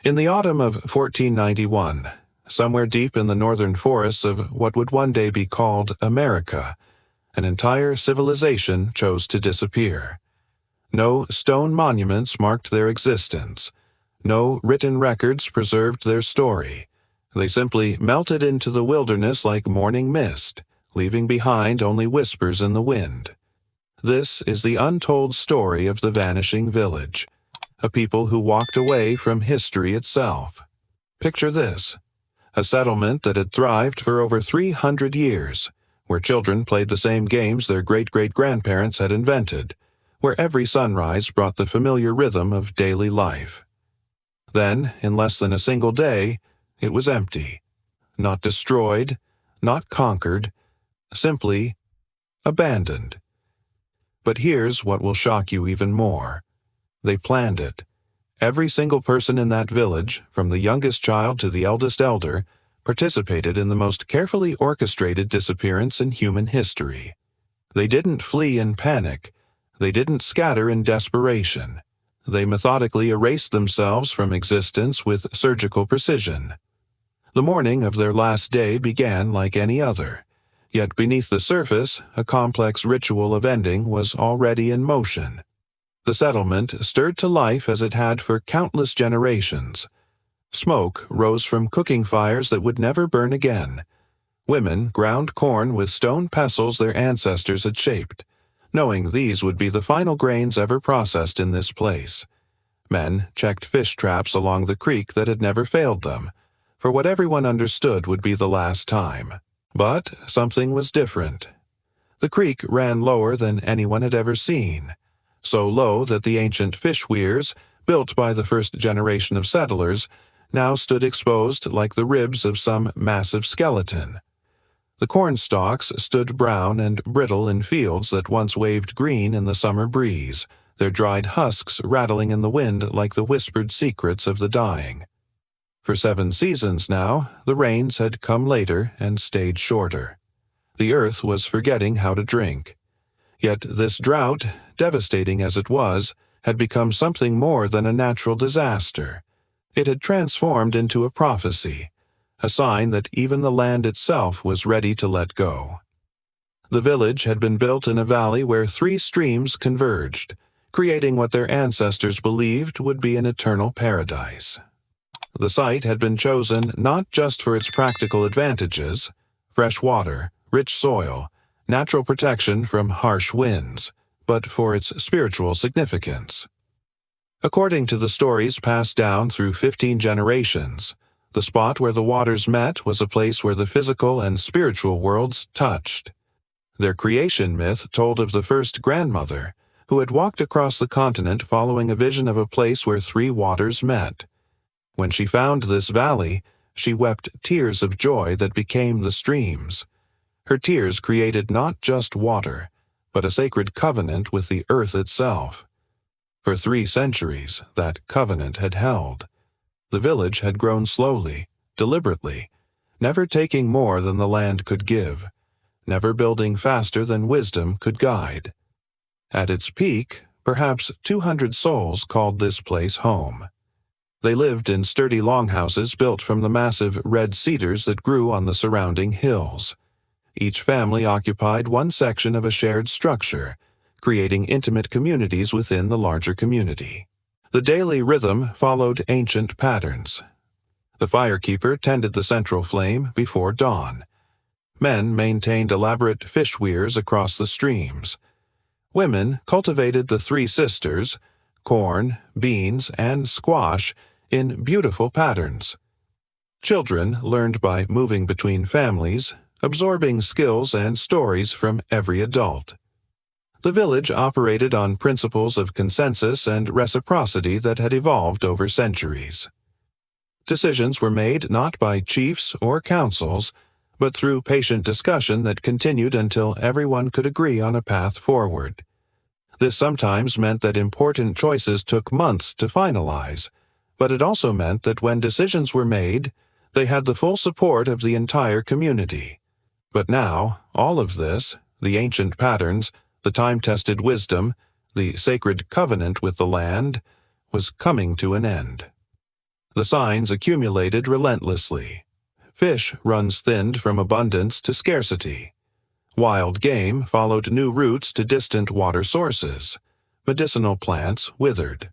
In the autumn of 1491, somewhere deep in the northern forests of what would one day be called America, an entire civilization chose to disappear. No stone monuments marked their existence. No written records preserved their story. They simply melted into the wilderness like morning mist, leaving behind only whispers in the wind. This is the untold story of the Vanishing Village, a people who walked away from history itself. Picture this: a settlement that had thrived for over 300 years, where children played the same games their great-great-grandparents had invented, where every sunrise brought the familiar rhythm of daily life. Then, in less than a single day, it was empty. Not destroyed, not conquered, simply abandoned. But here's what will shock you even more. They planned it. Every single person in that village, from the youngest child to the eldest elder, participated in the most carefully orchestrated disappearance in human history. They didn't flee in panic. They didn't scatter in desperation. They methodically erased themselves from existence with surgical precision. The morning of their last day began like any other, yet beneath the surface, a complex ritual of ending was already in motion. The settlement stirred to life as it had for countless generations. Smoke rose from cooking fires that would never burn again. Women ground corn with stone pestles their ancestors had shaped, knowing these would be the final grains ever processed in this place. Men checked fish traps along the creek that had never failed them, for what everyone understood would be the last time. But something was different. The creek ran lower than anyone had ever seen, so low that the ancient fish weirs, built by the first generation of settlers, now stood exposed like the ribs of some massive skeleton. The corn stalks stood brown and brittle in fields that once waved green in the summer breeze, their dried husks rattling in the wind like the whispered secrets of the dying. For 7 seasons now, the rains had come later and stayed shorter. The earth was forgetting how to drink. Yet this drought, devastating as it was, had become something more than a natural disaster. It had transformed into a prophecy, a sign that even the land itself was ready to let go. The village had been built in a valley where 3 streams converged, creating what their ancestors believed would be an eternal paradise. The site had been chosen not just for its practical advantages, fresh water, rich soil, natural protection from harsh winds, but for its spiritual significance. According to the stories passed down through 15 generations, the spot where the waters met was a place where the physical and spiritual worlds touched. Their creation myth told of the first grandmother, who had walked across the continent following a vision of a place where 3 waters met. When she found this valley, she wept tears of joy that became the streams. Her tears created not just water, but a sacred covenant with the earth itself. For 3 centuries, that covenant had held. The village had grown slowly, deliberately, never taking more than the land could give, never building faster than wisdom could guide. At its peak, perhaps 200 souls called this place home. They lived in sturdy longhouses built from the massive red cedars that grew on the surrounding hills. Each family occupied one section of a shared structure, creating intimate communities within the larger community. The daily rhythm followed ancient patterns. The firekeeper tended the central flame before dawn. Men maintained elaborate fish weirs across the streams. Women cultivated the 3 sisters, corn, beans, and squash, in beautiful patterns. Children learned by moving between families, absorbing skills and stories from every adult. The village operated on principles of consensus and reciprocity that had evolved over centuries. Decisions were made not by chiefs or councils, but through patient discussion that continued until everyone could agree on a path forward. This sometimes meant that important choices took months to finalize, but it also meant that when decisions were made, they had the full support of the entire community. But now, all of this, the ancient patterns, the time-tested wisdom, the sacred covenant with the land, was coming to an end. The signs accumulated relentlessly. Fish runs thinned from abundance to scarcity. Wild game followed new routes to distant water sources. Medicinal plants withered.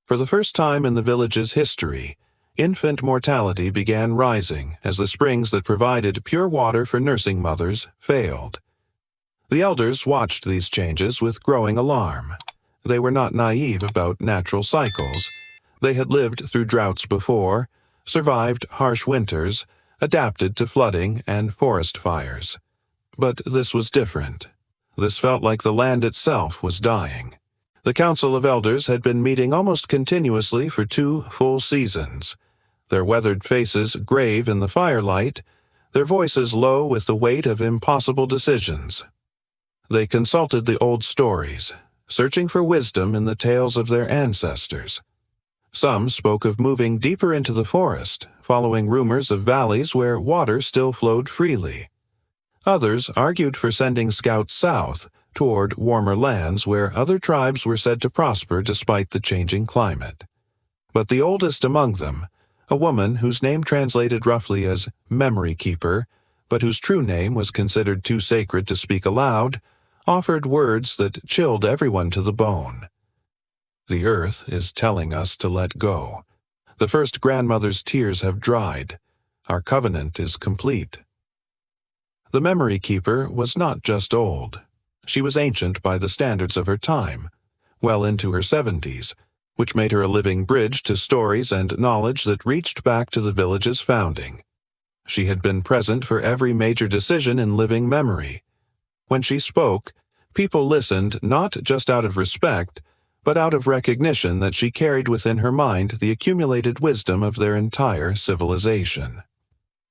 For the first time in the village's history, infant mortality began rising as the springs that provided pure water for nursing mothers failed. The elders watched these changes with growing alarm. They were not naive about natural cycles. They had lived through droughts before, survived harsh winters, adapted to flooding and forest fires. But this was different. This felt like the land itself was dying. The Council of Elders had been meeting almost continuously for 2 full seasons, their weathered faces grave in the firelight, their voices low with the weight of impossible decisions. They consulted the old stories, searching for wisdom in the tales of their ancestors. Some spoke of moving deeper into the forest, following rumors of valleys where water still flowed freely. Others argued for sending scouts south, toward warmer lands where other tribes were said to prosper despite the changing climate. But the oldest among them, a woman whose name translated roughly as memory keeper, but whose true name was considered too sacred to speak aloud, offered words that chilled everyone to the bone. The earth is telling us to let go. The first grandmother's tears have dried. Our covenant is complete. The memory keeper was not just old. She was ancient by the standards of her time, well into her 70s, which made her a living bridge to stories and knowledge that reached back to the village's founding. She had been present for every major decision in living memory. When she spoke, people listened not just out of respect, but out of recognition that she carried within her mind the accumulated wisdom of their entire civilization.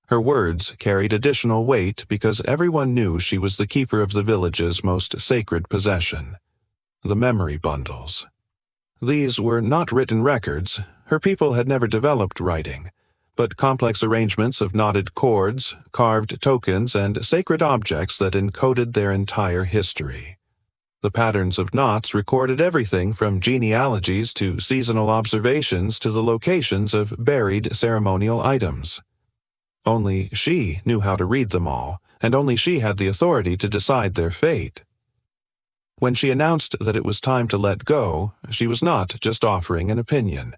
Her words carried additional weight because everyone knew she was the keeper of the village's most sacred possession, the memory bundles. These were not written records. Her people had never developed writing, but complex arrangements of knotted cords, carved tokens, and sacred objects that encoded their entire history. The patterns of knots recorded everything from genealogies to seasonal observations to the locations of buried ceremonial items. Only she knew how to read them all, and only she had the authority to decide their fate. When she announced that it was time to let go, she was not just offering an opinion.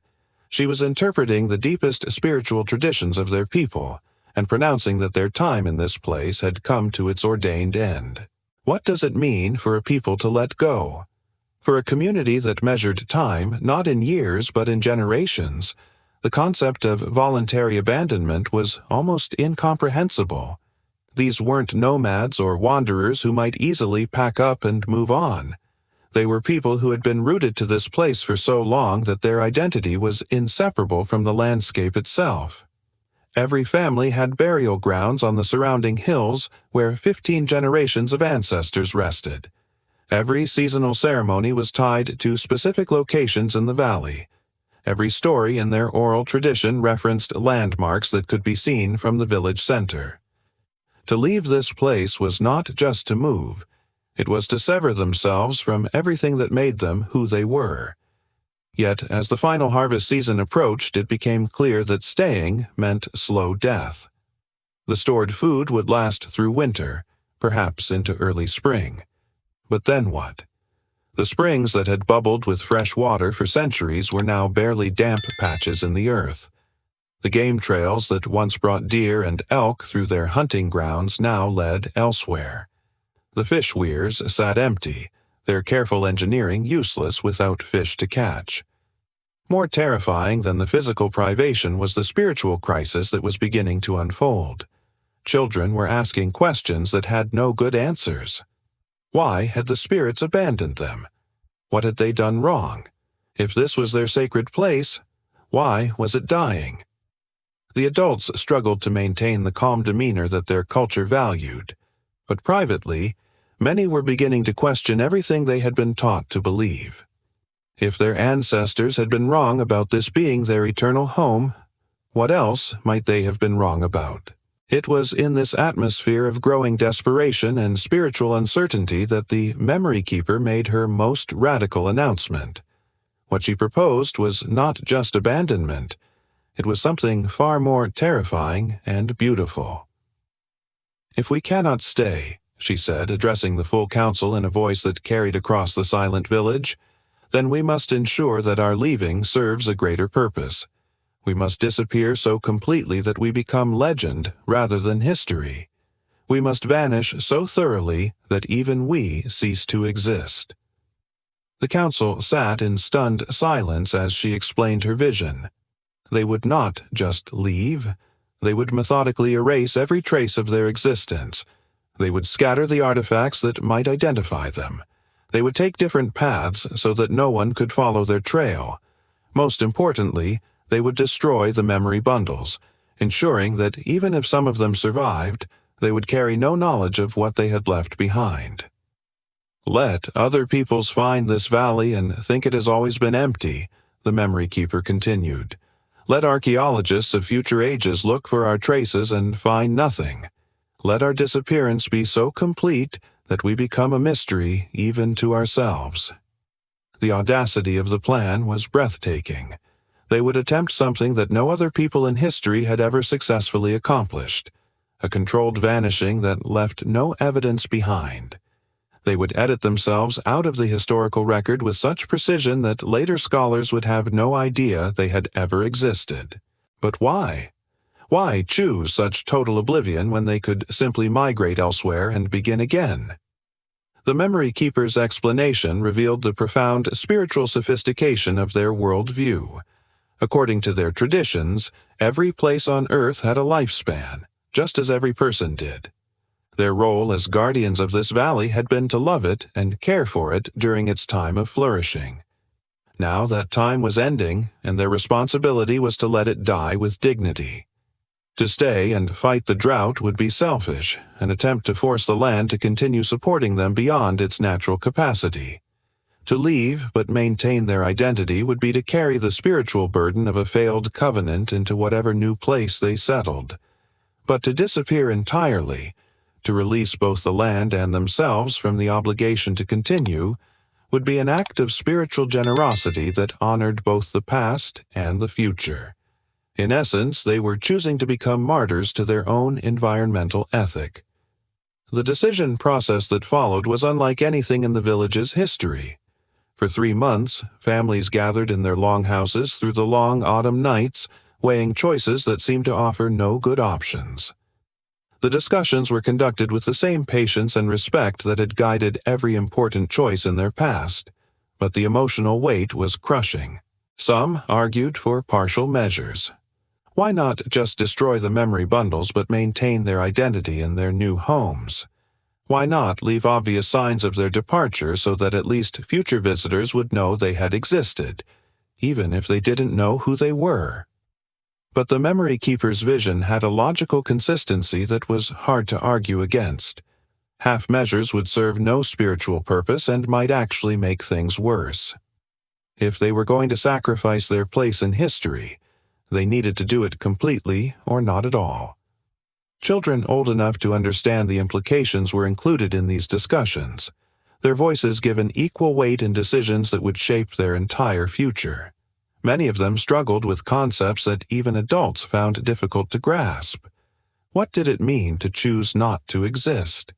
She was interpreting the deepest spiritual traditions of their people and pronouncing that their time in this place had come to its ordained end. What does it mean for a people to let go? For a community that measured time not in years but in generations, the concept of voluntary abandonment was almost incomprehensible. These weren't nomads or wanderers who might easily pack up and move on. They were people who had been rooted to this place for so long that their identity was inseparable from the landscape itself. Every family had burial grounds on the surrounding hills where 15 generations of ancestors rested. Every seasonal ceremony was tied to specific locations in the valley. Every story in their oral tradition referenced landmarks that could be seen from the village center. To leave this place was not just to move. It was to sever themselves from everything that made them who they were. Yet, as the final harvest season approached, it became clear that staying meant slow death. The stored food would last through winter, perhaps into early spring. But then what? The springs that had bubbled with fresh water for centuries were now barely damp patches in the earth. The game trails that once brought deer and elk through their hunting grounds now led elsewhere. The fish weirs sat empty, their careful engineering useless without fish to catch. More terrifying than the physical privation was the spiritual crisis that was beginning to unfold. Children were asking questions that had no good answers. Why had the spirits abandoned them? What had they done wrong? If this was their sacred place, why was it dying? The adults struggled to maintain the calm demeanor that their culture valued, but privately, many were beginning to question everything they had been taught to believe. If their ancestors had been wrong about this being their eternal home, what else might they have been wrong about? It was in this atmosphere of growing desperation and spiritual uncertainty that the memory keeper made her most radical announcement. What she proposed was not just abandonment. It was something far more terrifying and beautiful. "If we cannot stay," she said, addressing the full council in a voice that carried across the silent village, "then we must ensure that our leaving serves a greater purpose. We must disappear so completely that we become legend rather than history. We must vanish so thoroughly that even we cease to exist." The council sat in stunned silence as she explained her vision. They would not just leave. They would methodically erase every trace of their existence. They would scatter the artifacts that might identify them. They would take different paths so that no one could follow their trail. Most importantly, they would destroy the memory bundles, ensuring that even if some of them survived, they would carry no knowledge of what they had left behind. "Let other peoples find this valley and think it has always been empty," the memory keeper continued. "Let archaeologists of future ages look for our traces and find nothing. Let our disappearance be so complete that we become a mystery even to ourselves." The audacity of the plan was breathtaking. They would attempt something that no other people in history had ever successfully accomplished, a controlled vanishing that left no evidence behind. They would edit themselves out of the historical record with such precision that later scholars would have no idea they had ever existed. But why? Why choose such total oblivion when they could simply migrate elsewhere and begin again? The memory keeper's explanation revealed the profound spiritual sophistication of their worldview. According to their traditions, every place on earth had a lifespan, just as every person did. Their role as guardians of this valley had been to love it and care for it during its time of flourishing. Now that time was ending, and their responsibility was to let it die with dignity. To stay and fight the drought would be selfish, an attempt to force the land to continue supporting them beyond its natural capacity. To leave but maintain their identity would be to carry the spiritual burden of a failed covenant into whatever new place they settled. But to disappear entirely, to release both the land and themselves from the obligation to continue, would be an act of spiritual generosity that honored both the past and the future. In essence, they were choosing to become martyrs to their own environmental ethic. The decision process that followed was unlike anything in the village's history. For 3 months, families gathered in their longhouses through the long autumn nights, weighing choices that seemed to offer no good options. The discussions were conducted with the same patience and respect that had guided every important choice in their past, but the emotional weight was crushing. Some argued for partial measures. Why not just destroy the memory bundles but maintain their identity in their new homes? Why not leave obvious signs of their departure so that at least future visitors would know they had existed, even if they didn't know who they were? But the memory keeper's vision had a logical consistency that was hard to argue against. Half measures would serve no spiritual purpose and might actually make things worse. If they were going to sacrifice their place in history, they needed to do it completely or not at all. Children old enough to understand the implications were included in these discussions, their voices given equal weight in decisions that would shape their entire future. Many of them struggled with concepts that even adults found difficult to grasp. What did it mean to choose not to exist?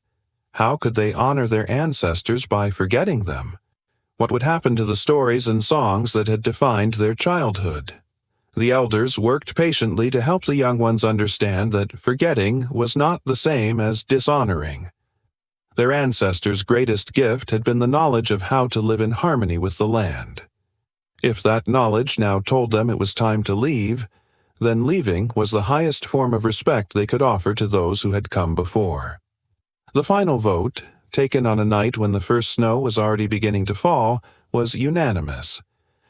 How could they honor their ancestors by forgetting them? What would happen to the stories and songs that had defined their childhood? The elders worked patiently to help the young ones understand that forgetting was not the same as dishonoring. Their ancestors' greatest gift had been the knowledge of how to live in harmony with the land. If that knowledge now told them it was time to leave, then leaving was the highest form of respect they could offer to those who had come before. The final vote, taken on a night when the first snow was already beginning to fall, was unanimous.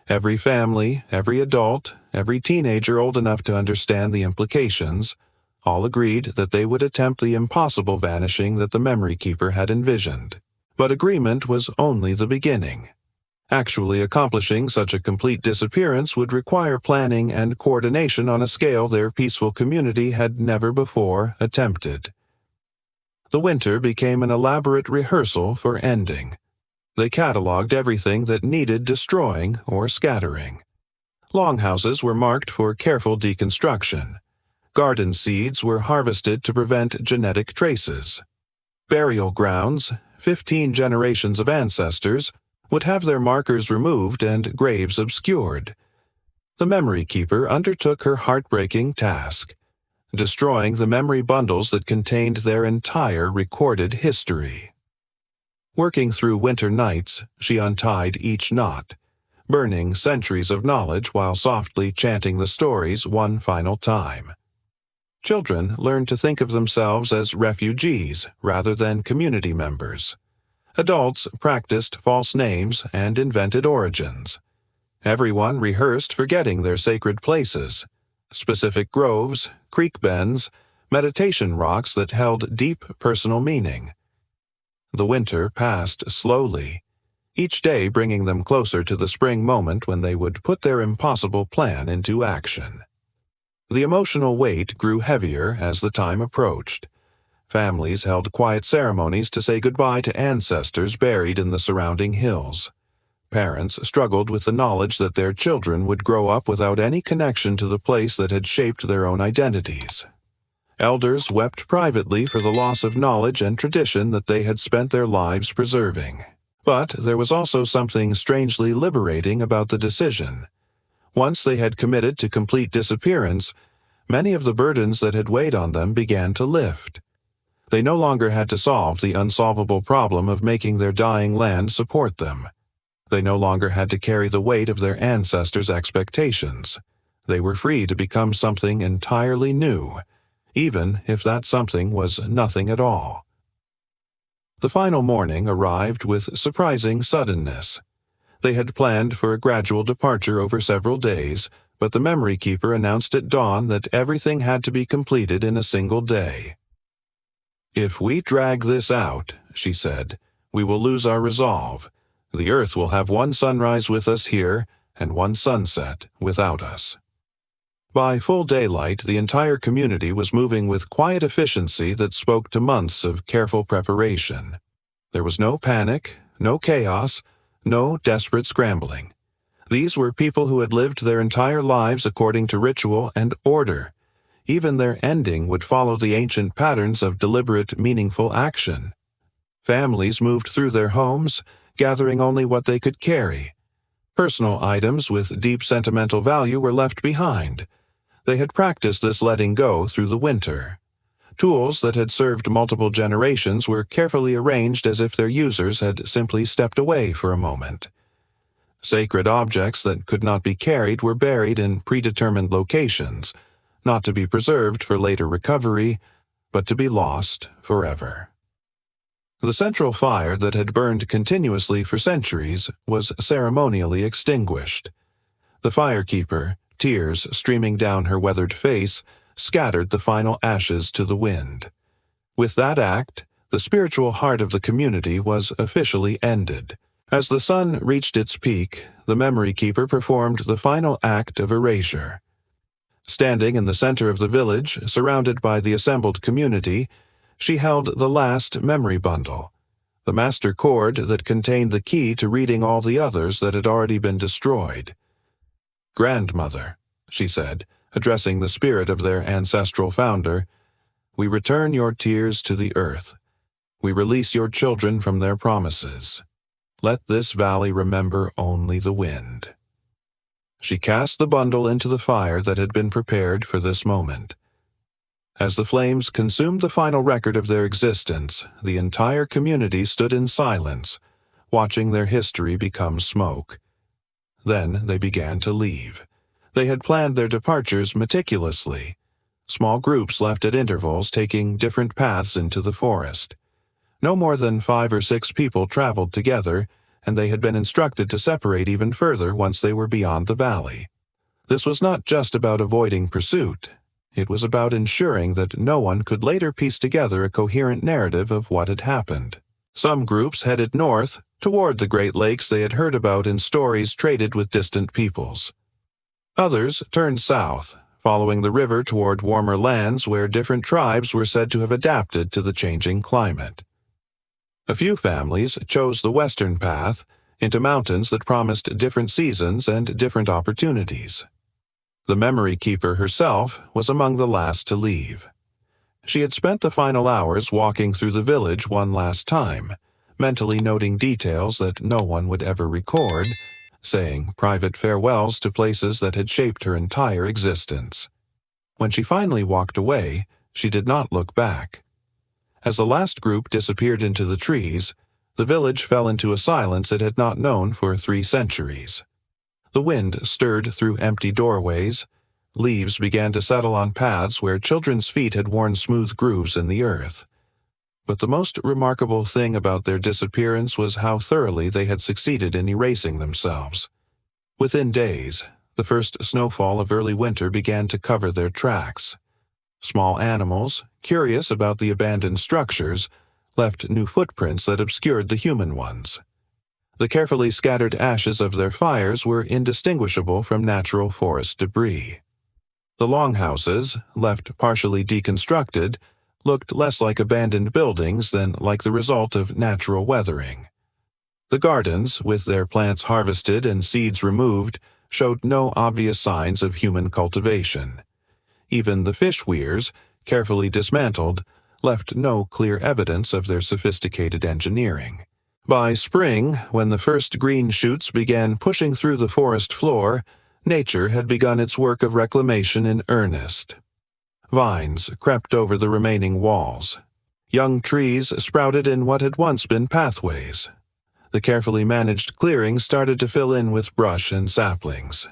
Every family, every adult, every teenager old enough to understand the implications, all agreed that they would attempt the impossible vanishing that the memory keeper had envisioned. But agreement was only the beginning. Actually accomplishing such a complete disappearance would require planning and coordination on a scale their peaceful community had never before attempted. The winter became an elaborate rehearsal for ending. They cataloged everything that needed destroying or scattering. Longhouses were marked for careful deconstruction. Garden seeds were harvested to prevent genetic traces. Burial grounds, 15 generations of ancestors, would have their markers removed and graves obscured. The memory keeper undertook her heartbreaking task, destroying the memory bundles that contained their entire recorded history. Working through winter nights, she untied each knot, burning centuries of knowledge while softly chanting the stories one final time. Children learned to think of themselves as refugees rather than community members. Adults practiced false names and invented origins. Everyone rehearsed forgetting their sacred places, specific groves, creek bends, meditation rocks that held deep personal meaning. The winter passed slowly, each day bringing them closer to the spring moment when they would put their impossible plan into action. The emotional weight grew heavier as the time approached. Families held quiet ceremonies to say goodbye to ancestors buried in the surrounding hills. Parents struggled with the knowledge that their children would grow up without any connection to the place that had shaped their own identities. Elders wept privately for the loss of knowledge and tradition that they had spent their lives preserving. But there was also something strangely liberating about the decision. Once they had committed to complete disappearance, many of the burdens that had weighed on them began to lift. They no longer had to solve the unsolvable problem of making their dying land support them. They no longer had to carry the weight of their ancestors' expectations. They were free to become something entirely new, even if that something was nothing at all. The final morning arrived with surprising suddenness. They had planned for a gradual departure over several days, but the memory keeper announced at dawn that everything had to be completed in a single day. "If we drag this out," she said, "we will lose our resolve. The earth will have one sunrise with us here and one sunset without us." By full daylight, the entire community was moving with quiet efficiency that spoke to months of careful preparation. There was no panic, no chaos, no desperate scrambling. These were people who had lived their entire lives according to ritual and order. Even their ending would follow the ancient patterns of deliberate, meaningful action. Families moved through their homes, gathering only what they could carry. Personal items with deep sentimental value were left behind. They had practiced this letting go through the winter. Tools that had served multiple generations were carefully arranged as if their users had simply stepped away for a moment. Sacred objects that could not be carried were buried in predetermined locations, not to be preserved for later recovery, but to be lost forever. The central fire that had burned continuously for centuries was ceremonially extinguished. The firekeeper, tears streaming down her weathered face, scattered the final ashes to the wind. With that act, the spiritual heart of the community was officially ended. As the sun reached its peak, the memory keeper performed the final act of erasure. Standing in the center of the village, surrounded by the assembled community, she held the last memory bundle, the master cord that contained the key to reading all the others that had already been destroyed. "Grandmother," she said, addressing the spirit of their ancestral founder, "we return your tears to the earth. We release your children from their promises. Let this valley remember only the wind." She cast the bundle into the fire that had been prepared for this moment. As the flames consumed the final record of their existence, the entire community stood in silence, watching their history become smoke. Then they began to leave. They had planned their departures meticulously. Small groups left at intervals, taking different paths into the forest. No more than 5 or 6 people traveled together, and they had been instructed to separate even further once they were beyond the valley. This was not just about avoiding pursuit. It was about ensuring that no one could later piece together a coherent narrative of what had happened. Some groups headed north, toward the Great Lakes they had heard about in stories traded with distant peoples. Others turned south, following the river toward warmer lands where different tribes were said to have adapted to the changing climate. A few families chose the western path, into mountains that promised different seasons and different opportunities. The memory keeper herself was among the last to leave. She had spent the final hours walking through the village one last time, mentally noting details that no one would ever record, saying private farewells to places that had shaped her entire existence. When she finally walked away, she did not look back. As the last group disappeared into the trees, the village fell into a silence it had not known for 3 centuries. The wind stirred through empty doorways. Leaves began to settle on paths where children's feet had worn smooth grooves in the earth. But the most remarkable thing about their disappearance was how thoroughly they had succeeded in erasing themselves. Within days, the first snowfall of early winter began to cover their tracks. Small animals, curious about the abandoned structures, left new footprints that obscured the human ones. The carefully scattered ashes of their fires were indistinguishable from natural forest debris. The longhouses, left partially deconstructed, looked less like abandoned buildings than like the result of natural weathering. The gardens, with their plants harvested and seeds removed, showed no obvious signs of human cultivation. Even the fish weirs, carefully dismantled, left no clear evidence of their sophisticated engineering. By spring, when the first green shoots began pushing through the forest floor, nature had begun its work of reclamation in earnest. Vines crept over the remaining walls. Young trees sprouted in what had once been pathways. The carefully managed clearings started to fill in with brush and saplings.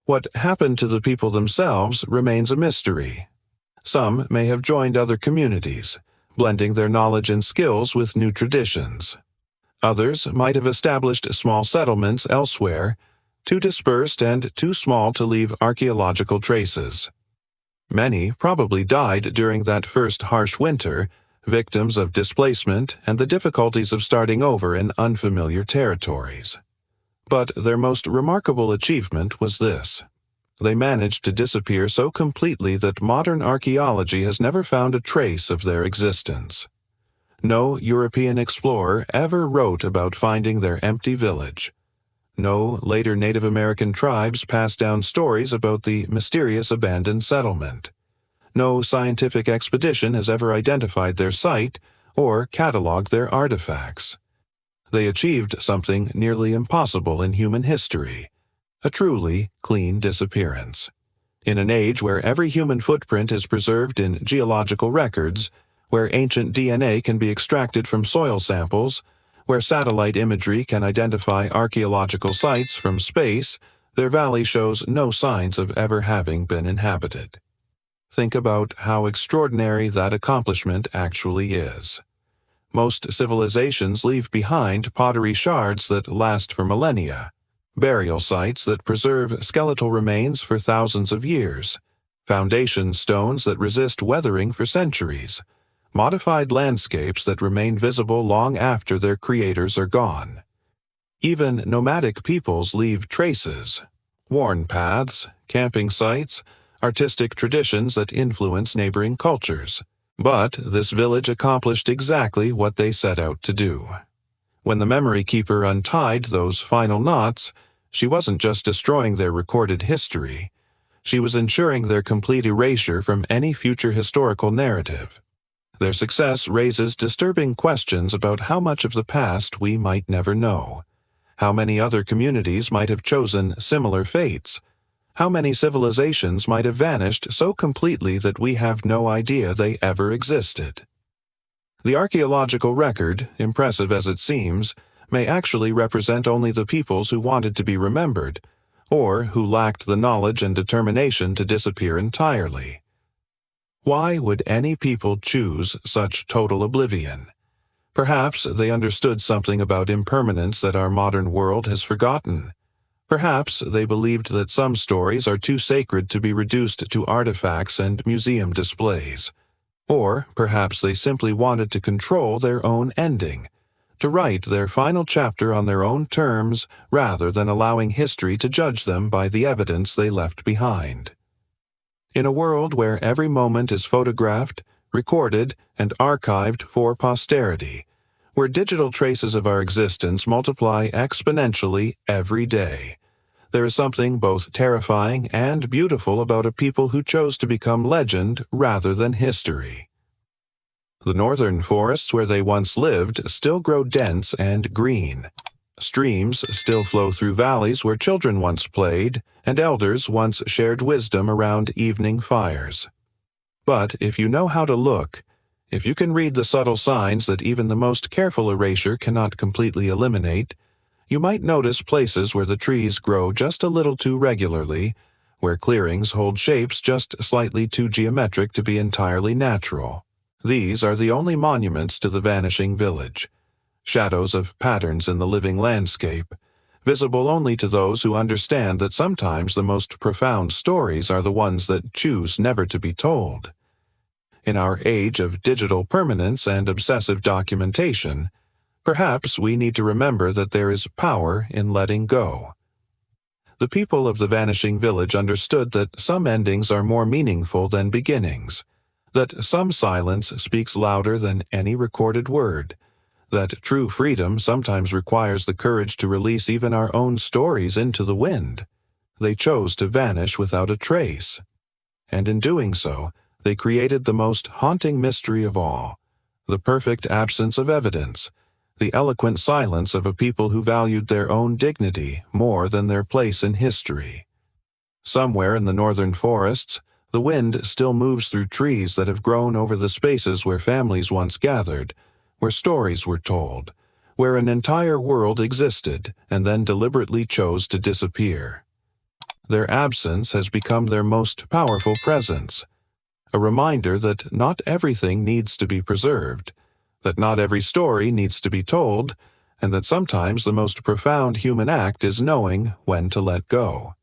What happened to the people themselves remains a mystery. Some may have joined other communities, blending their knowledge and skills with new traditions. Others might have established small settlements elsewhere, too dispersed and too small to leave archaeological traces. Many probably died during that first harsh winter, victims of displacement and the difficulties of starting over in unfamiliar territories. But their most remarkable achievement was this. They managed to disappear so completely that modern archaeology has never found a trace of their existence. No European explorer ever wrote about finding their empty village. No later Native American tribes passed down stories about the mysterious abandoned settlement. No scientific expedition has ever identified their site or cataloged their artifacts. They achieved something nearly impossible in human history, a truly clean disappearance. In an age where every human footprint is preserved in geological records, where ancient DNA can be extracted from soil samples, where satellite imagery can identify archaeological sites from space, their valley shows no signs of ever having been inhabited. Think about how extraordinary that accomplishment actually is. Most civilizations leave behind pottery shards that last for millennia, burial sites that preserve skeletal remains for thousands of years, foundation stones that resist weathering for centuries, modified landscapes that remain visible long after their creators are gone. Even nomadic peoples leave traces, worn paths, camping sites, artistic traditions that influence neighboring cultures. But this village accomplished exactly what they set out to do. When the memory keeper untied those final knots, she wasn't just destroying their recorded history. She was ensuring their complete erasure from any future historical narrative. Their success raises disturbing questions about how much of the past we might never know. How many other communities might have chosen similar fates? How many civilizations might have vanished so completely that we have no idea they ever existed? The archaeological record, impressive as it seems, may actually represent only the peoples who wanted to be remembered, or who lacked the knowledge and determination to disappear entirely. Why would any people choose such total oblivion? Perhaps they understood something about impermanence that our modern world has forgotten. Perhaps they believed that some stories are too sacred to be reduced to artifacts and museum displays. Or perhaps they simply wanted to control their own ending, to write their final chapter on their own terms rather than allowing history to judge them by the evidence they left behind. In a world where every moment is photographed, recorded, and archived for posterity, where digital traces of our existence multiply exponentially every day. There is something both terrifying and beautiful about a people who chose to become legend rather than history. The northern forests where they once lived still grow dense and green. Streams still flow through valleys where children once played, and elders once shared wisdom around evening fires. But if you know how to look, if you can read the subtle signs that even the most careful erasure cannot completely eliminate, you might notice places where the trees grow just a little too regularly, where clearings hold shapes just slightly too geometric to be entirely natural. These are the only monuments to the vanishing village, shadows of patterns in the living landscape, visible only to those who understand that sometimes the most profound stories are the ones that choose never to be told. In our age of digital permanence and obsessive documentation, perhaps we need to remember that there is power in letting go. The people of the vanishing village understood that some endings are more meaningful than beginnings, that some silence speaks louder than any recorded word, that true freedom sometimes requires the courage to release even our own stories into the wind. They chose to vanish without a trace. And in doing so, they created the most haunting mystery of all, the perfect absence of evidence, the eloquent silence of a people who valued their own dignity more than their place in history. Somewhere in the northern forests, the wind still moves through trees that have grown over the spaces where families once gathered, where stories were told, where an entire world existed and then deliberately chose to disappear. Their absence has become their most powerful presence, a reminder that not everything needs to be preserved, that not every story needs to be told, and that sometimes the most profound human act is knowing when to let go.